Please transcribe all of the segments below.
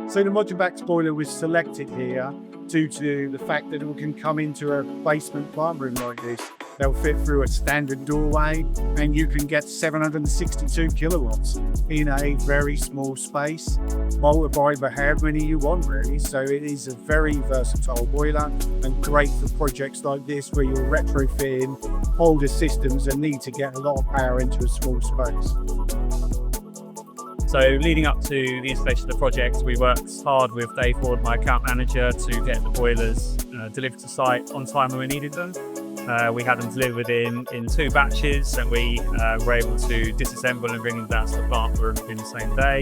So the Modumax boiler was selected here due to the fact that it can come into a basement plant room like this. They'll fit through a standard doorway, and you can get 762 kilowatts in a very small space, multiplied by how many you want really. So it is a very versatile boiler and great for projects like this where you're retrofitting older systems and need to get a lot of power into a small space. So leading up to the installation of the project, we worked hard with Dave Ford, my account manager, to get the boilers delivered to site on time when we needed them. We had them delivered in 2 batches, and we were able to disassemble and bring them down to the plant room in the same day.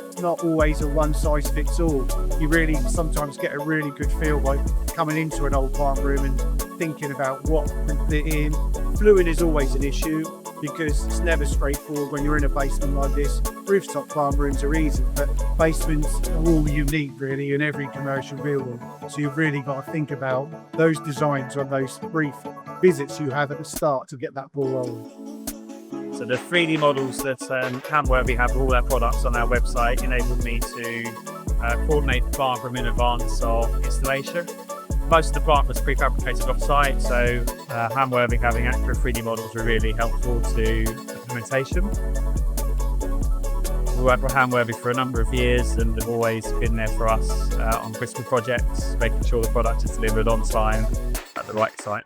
It's not always a one-size-fits-all. You really sometimes get a really good feel by coming into an old plant room and thinking about what can fit in. Fluid is always an issue, because it's never straightforward when you're in a basement like this. Rooftop plant rooms are easy, but basements are all unique really in every commercial building. So you've really got to think about those designs on those brief visits you have at the start to get that ball rolling. So the 3D models that Hamworthy have all their products on our website enabled me to coordinate the plant room in advance of installation. Most of the plant was prefabricated off-site, so Hamworthy having accurate 3D models were really helpful to implementation. We worked with Hamworthy for a number of years and have always been there for us on critical projects, making sure the product is delivered on time at the right site.